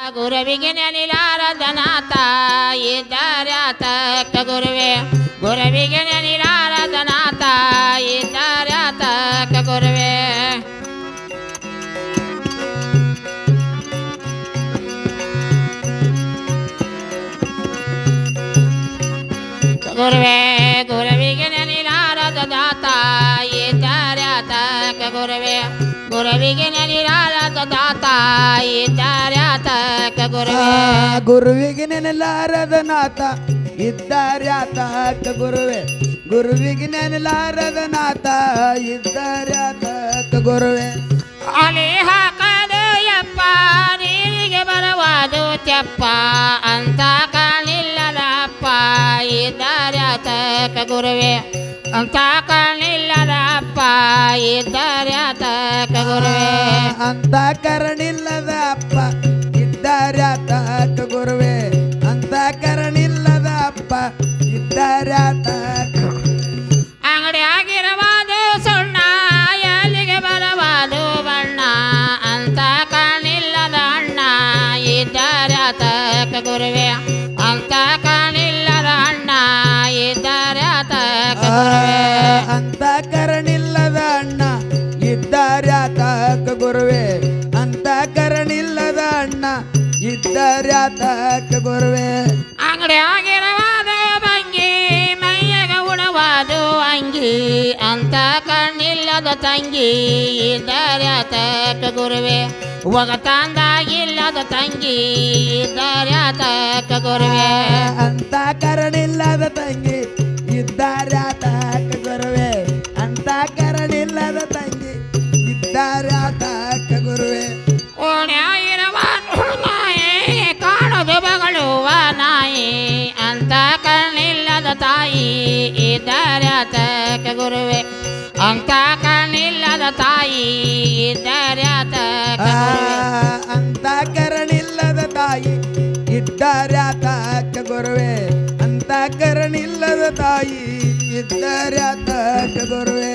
ಗುರುವಿಗೆ ನೆನಿಲಾರದನಾಥ ಇದ್ದಾರ್ಯಾತ ಗುರುವೆ ಗುರುವಿಗೆ ನೆನಿಲಾರದನಾಥ ಇದ್ದಾರ್ಯಾತ ಗುರುವೆ ಗುರುವೆ ಗುರುವಿಗೆ ನೆನಿಲಾರದನಾಥ ಇದ್ದಾರ್ಯಾತ ಗುರುವೆ ಗುರುವಿಗೆ ನೆನಿಲಾರದನಾಥ ಇದ್ದಾರ್ಯಾತ ಗುರುವೆ ಗುರುವಿಗೆ ನೆನಲಾರದನಾಥ ಇದ್ದಾರ್ಯಾತ ಗುರುವೆ ಗುರುವಿಗೆ ನೆನಲಾರದನಾಥ ಇದ್ದಾರ್ಯಾತ ಗುರುವೆ ಅಲೆ ಹಾಕದು ಯಪ್ಪ ನೀರಿಗೆ ಬರವಾದು ತೆಪ್ಪ ಅಂತ ಕಾಣಿಲ್ಲದ ಅಪ್ಪ ಇದ್ದಾರ್ಯಾತ ಗುರುವೆ ಅಂತ ಕಾಣಿಲ್ಲದ ಅಪ್ಪ ಇದ್ದಾರ್ಯಾತ ಗುರುವೆ ಅಂತ ಕರಣಿಲ್ಲದ ಅಪ್ಪ ಇದ್ದಾರ್ಯಾತ ಗುರುವೆ ಅಂತ ಕರಣಿಲ್ಲದ ಅಪ್ಪ ಇದ್ದಾರ್ಯಾತ ಅಂಗಡಿ ಆಗಿರವಾದು ಸುಣ್ಣ ಎಲ್ಲಿಗೆ ಬರವಾದು ಬಣ್ಣ ಅಂತ ಕಾಣಿಲ್ಲದ ಅಣ್ಣ ಇದ್ದಾರ್ಯಾತ ಗುರುವೆ ಅಂತ ಕಾಣಿಲ್ಲದ ಅಣ್ಣ ಇದ್ದಾರ್ಯಾತ ಗುರುವೆ ಅಂತ ಕರಣಿಲ್ಲದ ಅಣ್ಣ ಇದ್ದಾರ್ಯಾತ ಗುರುವೆ ಅಂತ ಕರಣಿಲ್ಲದ ಅಣ್ಣ ಇದ್ದಾರ್ಯಾತ ಗುರುವೆ ಅಂಗಡಿ ಆಗಿರವಾದ ಭಂಗಿ ಮೈಯಗ ಉಣವಾದು ಅಂಗಿ ಅಂತ ಕಣ್ಣಿಲ್ಲದ ತಂಗಿ ಇದ್ದಾರ್ಯಾತ ಗುರುವೆ ಒಗತಾಂದಾಗಿಲ್ಲದ ತಂಗಿ ಇದ್ದಾರ್ಯಾತ ಗುರುವೆ ಅಂತ ಕರಣಿಲ್ಲದ ತಂಗಿ ಇದ್ದಾರ್ಯಾತ ಗುರುವೆ ಅಂತ ಕರಣಿಲ್ಲದ ತಂಗಿ ಇದ್ದಾರ್ಯಾತ ಗುರುವೆ ಓಣ್ಯಾಗಿರವಾದು ನಾಯಿ ಕಾಣದು ಬಗಳುವ ನಾಯಿ ಅಂತ ಕಣ್ಣಿಲ್ಲದ ತಾಯಿ ಇದ್ದಾರ್ಯಾತ ಗುರುವೆ ಅಂತ ಕಣ್ಣಿಲ್ಲದ ತಾಯಿ ಇದ್ದಾರ್ಯಾತ ಅಂತ ಕರಣಿಲ್ಲದ ತಾಯಿ ಇದ್ದಾರ್ಯಾತ ಗುರುವೆ ಅಂತ ಕರಣಿಲ್ಲದ ತಾಯಿ ಇದ್ದಾರ್ಯಾತ ಗುರುವೆ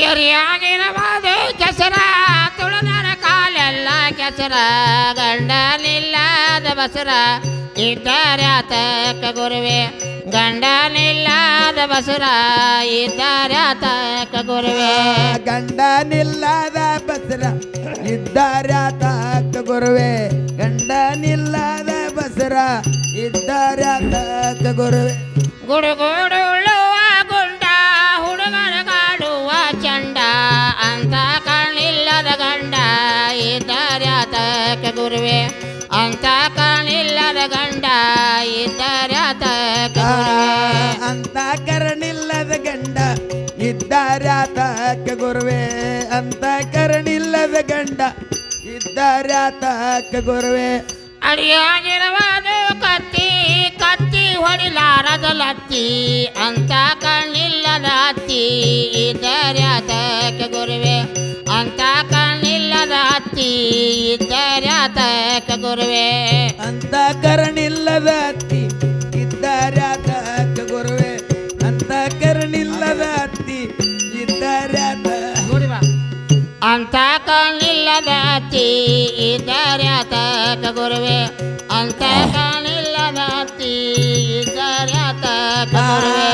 ಎರಿಯಾಗಿರಬಹುದು ಕೆಸರ ತುಳದರ ಕಾಲೆಲ್ಲ ಕೆಸರ ಗಂಡನಿಲ್ಲದ ಬಸರ ಇದ್ದಾರ್ಯಾತ ಗುರುವೆ ಗಂಡನಿಲ್ಲದ ಬಸರ ಇದ್ದಾರ್ಯಾತ ಗುರುವೆ ಗಂಡನಿಲ್ಲದ ಬಸರ ಇದ್ದಾರ್ಯಾತ ಗುರುವೆ ಗಂಡನಿಲ್ಲದ ಬಸರ ಇದ್ದಾರ್ಯಾತ ಗುರುವೆ ಗುಡುಗುಡುಳುವ ಗುಂಡ ಹುಡುಗನ ಕಾಡುವ ಚಂಡ ಅಂತ ಕಣ್ಣಿಲ್ಲದ ಗಂಡ ಇದ್ದಾರ್ಯಾತ ಗುರುವೆ ಅಂತ ಕಣ್ಣಿಲ್ಲದ ಗಂಡ ಇದ್ದಾರ್ಯಾತ ಗುರುವೆ ಅಂತ ಕರಣಿಲ್ಲದ ಗಂಡ ಇದ್ದಾರ್ಯಾತ ಗುರುವೆ ಅಂತ ಕರಣಿಲ್ಲದ ಗಂಡ ಇದ್ದಾರ್ಯಾತ ಗುರುವೆ ಅಡಿಯಾಗಿರವಾದು ಕತ್ತಿ ಕತ್ತಿ ಹೊಡಿಲಾರದ ಲತ್ತಿ ಅಂತ ಕಣ್ಣಿಲ್ಲದ ಹತ್ತಿ ಇದ್ದಾರ್ಯಾತ ಗುರುವೆ ಅಂತ ಕಣ್ಣಿಲ್ಲದ ಹತ್ತಿ ಇದ್ದಾರ್ಯಾತ ಗುರುವೆ ಅಂತ ಕರಣಿಲ್ಲದ ಹತ್ತಿ ಇದ್ದಾರ್ಯಾತ ಗುರುವೆ ಅಂತ ಕರಣಿಲ್ಲದ ಹತ್ತಿ ಇದ್ದಾರ್ಯಾತ ಅಂತ ಕಣ್ಣಿಲ್ಲದ ಹತ್ತಿ ಇದ್ದಾರ್ಯಾತ ಗುರುವೆ ಅಂತ ಕಣ್ಣಿಲ್ಲದ ಹತ್ತಿ ಇದ್ದಾರ್ಯಾತ ಗುರುವೆ